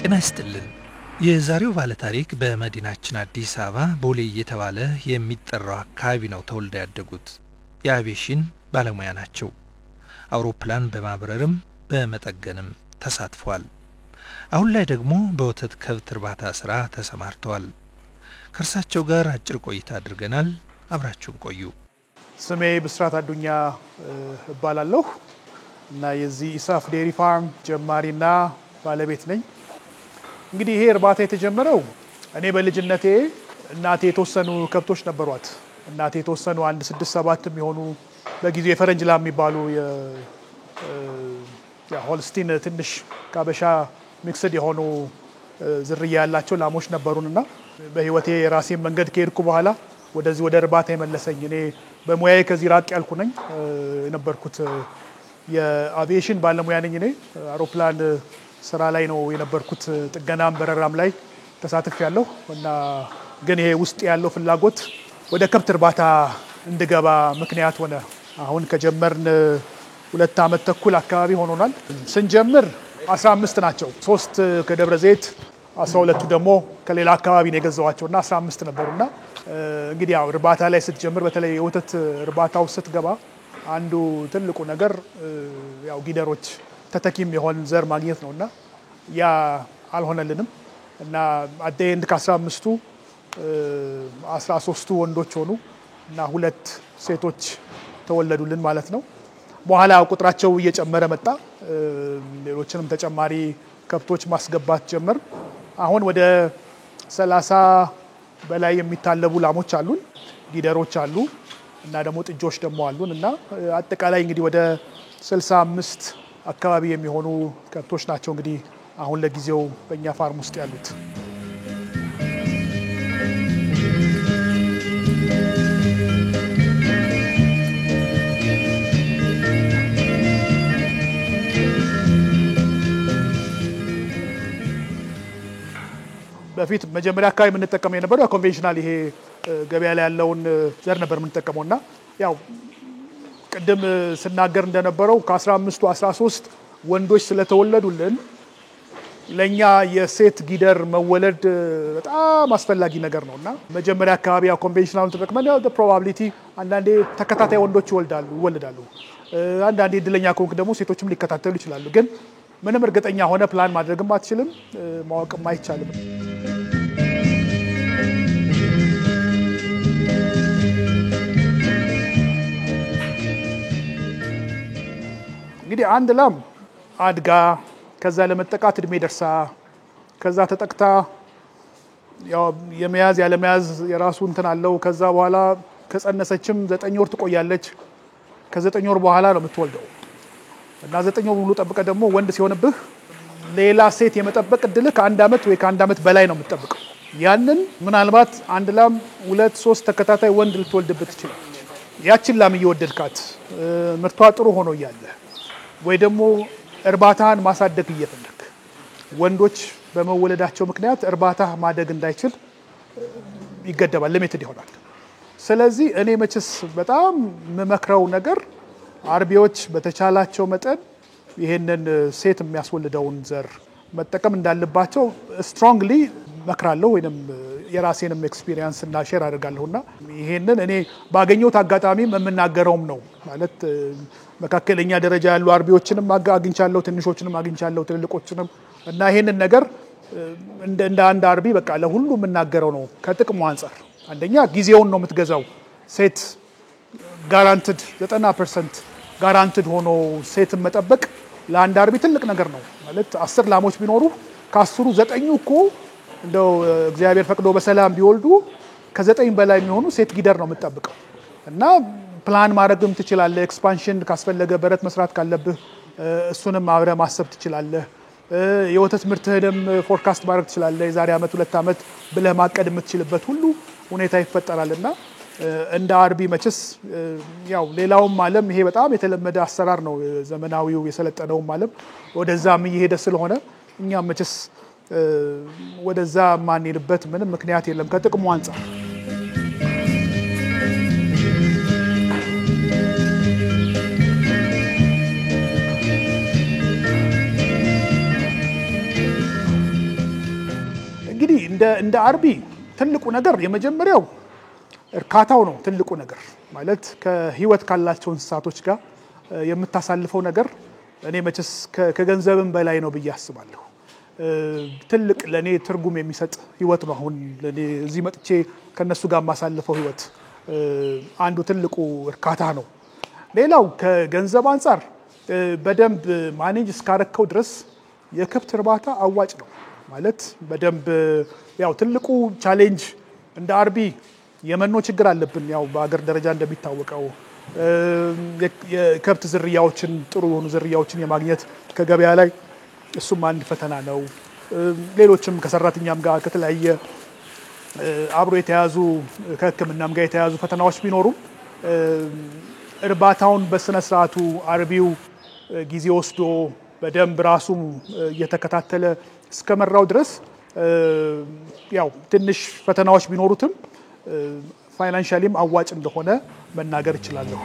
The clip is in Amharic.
ጤና ይስጥልን። የዛሬው ባለ ታሪክ በመዲናችን አዲስ አበባ ቦሌ እየተባለ የሚጠራው አካባቢ ነው ተወልደው ያደጉት። የአቪዬሽን ባለሙያ ናቸው። አውሮፕላን በማብረርም በመጠገንም ተሳትፈዋል። አሁን ላይ ደግሞ በወተት ከብት እርባታ ስራ ተሰማርተዋል። ከእርሳቸው ጋር አጭር ቆይታ አድርገናል። አብራችሁን ቆዩ። ስሜ ብስራት አዱኛ እባላለሁ እና የዚህ ኢሳፍ ዴሪ ፋርም ጀማሪና ባለቤት ነኝ። እንግዲህ ይሄ እርባታ የተጀመረው እኔ በልጅነቴ እናቴ የተወሰኑ ከብቶች ነበሯት። እናቴ የተወሰኑ 1-6-7 የሚሆኑ በጊዜው የፈረንጅ ላም የሚባሉ ሆልስቲን ትንሽ ካበሻ ሚክስድ የሆኑ ዝርያ ያላቸው ላሞች ነበሩንና በህይወቴ የራሴን መንገድ ከሄድኩ በኋላ ወደዚህ ወደ እርባታ የመለሰኝ እኔ በሙያዬ ከዚህ ራቅ ያልኩ ነኝ። የነበርኩት የአቪዬሽን ባለሙያ ነኝ። እኔ አውሮፕላን ስራ ላይ ነው የነበርኩት። ጥገናም በረራም ላይ ተሳትፌያለሁ እና ግን ይሄ ውስጥ ያለው ፍላጎት ወደ ከብት እርባታ እንድገባ ምክንያት ሆነ። አሁን ከጀመርን 2 ዓመት ተኩል አካባቢ ሆኖናል። ስንጀምር 15 ናቸው። 3 ከደብረ ዘይት 12ቱ ደግሞ ከሌላ አካባቢ ነው የገዛዋቸውና 15 ነበሩና እንግዲህ ያው እርባታ ላይ ስትጀምር በተለይ የወተት እርባታው ስትገባ አንዱ ትልቁ ነገር ያው ጊደሮች ተተኪም የሆን ዘር ማግኘት ነውና ያ አልሆነልንም እና አደይንድ ከ15ቱ 13ቱ ወንዶች ሆኑ እና 2 ሴቶች ተወለዱልን ማለት ነው። በኋላ ቁጥራቸው እየጨመረ መጣ። ሌሎችንም ተጨማሪ ከብቶች ማስገባት ጀመር። አሁን ወደ 30 በላይ የሚታለቡ ላሞች አሉን፣ ጊደሮች አሉ እና ደግሞ ጥጆች ደግሞ አሉን እና አጠቃላይ እንግዲህ ወደ 65 አካባቢ የሚሆኑ ከብቶች ናቸው እንግዲህ አሁን ለጊዜው በእኛ ፋርም ውስጥ ያሉት። በፊት መጀመሪያ አካባቢ የምንጠቀመው የነበረው ኮንቬንሽናል ይሄ ገበያ ላይ ያለውን ዘር ነበር የምንጠቀመውና ያው ቅድም ስናገር እንደነበረው ከ15ቱ 13 ወንዶች ስለተወለዱልን ለኛ የሴት ጊደር መወለድ በጣም አስፈላጊ ነገር ነውና መጀመሪያ አካባቢ ያው ኮንቬንሽናል ተጠቅመን ያው ፕሮባቢሊቲ አንዳንዴ ተከታታይ ወንዶች ይወልዳሉ። አንዳንዴ እድለኛ ከሆንክ ደግሞ ሴቶችም ሊከታተሉ ይችላሉ። ግን ምንም እርግጠኛ ሆነ ፕላን ማድረግም አትችልም፣ ማወቅም አይቻልም። እንግዲህ አንድ ላም አድጋ ከዛ ለመጠቃት እድሜ ደርሳ ከዛ ተጠቅታ ያው የመያዝ ያለመያዝ የራሱ እንትን አለው። ከዛ በኋላ ከጸነሰችም 9 ወር ትቆያለች። ከ9 ወር በኋላ ነው የምትወልደው እና 9 ወር ሙሉ ጠብቀ ደግሞ ወንድ ሲሆንብህ ሌላ ሴት የመጠበቅ እድልህ ከ1 ዓመት ወይ ከ1 ዓመት በላይ ነው የምትጠብቀው። ያንን ምናልባት አንድ ላም 2-3 ተከታታይ ወንድ ልትወልድበት ይችላል። ያችን ላም እየወደድካት ምርቷ ጥሩ ሆኖ እያለ ወይ ደግሞ እርባታን ማሳደግ እየፈለክ ወንዶች በመወለዳቸው ምክንያት እርባታ ማደግ እንዳይችል ይገደባል፣ ሊሚትድ ይሆናል። ስለዚህ እኔ መቼስ በጣም የምመክረው ነገር አርቢዎች በተቻላቸው መጠን ይሄንን ሴት የሚያስወልደውን ዘር መጠቀም እንዳለባቸው ስትሮንግሊ መክራለሁ ወይንም የራሴንም ኤክስፒሪየንስ እና ሼር አደርጋለሁና ይሄንን እኔ ባገኘሁት አጋጣሚ የምናገረውም ነው ማለት መካከለኛ ደረጃ ያሉ አርቢዎችንም አግኝቻለሁ፣ ትንሾችንም አግኝቻለሁ፣ ትልልቆችንም እና ይሄንን ነገር እንደ አንድ አርቢ በቃ ለሁሉ የምናገረው ነው። ከጥቅሙ አንፃር አንደኛ ጊዜውን ነው የምትገዛው። ሴት ጋራንትድ 90% ጋራንትድ ሆኖ ሴትን መጠበቅ ለአንድ አርቢ ትልቅ ነገር ነው ማለት 10 ላሞች ቢኖሩ ከ10ሩ 9 እኮ እንደው እግዚአብሔር ፈቅዶ በሰላም ቢወልዱ ከ9 በላይ የሚሆኑ ሴት ጊደር ነው የምትጠብቀው እና ፕላን ማድረግም ትችላለህ። ኤክስፓንሽን ካስፈለገ በረት መስራት ካለብህ እሱንም አብረ ማሰብ ትችላለህ። የወተት ምርትህንም ፎርካስት ማድረግ ትችላለህ። የዛሬ ዓመት 2 ዓመት ብለህ ማቀድ የምትችልበት ሁሉ ሁኔታ ይፈጠራልና እንደ አርቢ መቼስ ያው ሌላውም ዓለም ይሄ በጣም የተለመደ አሰራር ነው። ዘመናዊው የሰለጠነውም ዓለም ወደዛም እየሄደ ስለሆነ እኛም መቼስ ወደዛ ማንሄድበት ምንም ምክንያት የለም ከጥቅሙ አንፃር። እንደ አርቢ ትልቁ ነገር የመጀመሪያው እርካታው ነው። ትልቁ ነገር ማለት ከህይወት ካላቸው እንስሳቶች ጋር የምታሳልፈው ነገር እኔ መቼስ ከገንዘብም በላይ ነው ብዬ አስባለሁ። ትልቅ ለኔ ትርጉም የሚሰጥ ህይወት ነው። አሁን ለኔ እዚህ መጥቼ ከነሱ ጋር ማሳልፈው ህይወት አንዱ ትልቁ እርካታ ነው። ሌላው ከገንዘብ አንፃር በደንብ ማኔጅ እስካረከው ድረስ የከብት እርባታ አዋጭ ነው ማለት በደንብ ያው ትልቁ ቻሌንጅ እንደ አርቢ የመኖ ችግር አለብን። ያው በአገር ደረጃ እንደሚታወቀው የከብት ዝርያዎችን ጥሩ የሆኑ ዝርያዎችን የማግኘት ከገበያ ላይ እሱም አንድ ፈተና ነው። ሌሎችም ከሰራተኛም ጋር ከተለያየ አብሮ የተያዙ ከህክምናም ጋር የተያዙ ፈተናዎች ቢኖሩም እርባታውን በስነ ስርዓቱ አርቢው ጊዜ ወስዶ በደንብ ራሱ እየተከታተለ እስከመራው ድረስ ያው ትንሽ ፈተናዎች ቢኖሩትም ፋይናንሻሊም አዋጭ እንደሆነ መናገር እችላለሁ።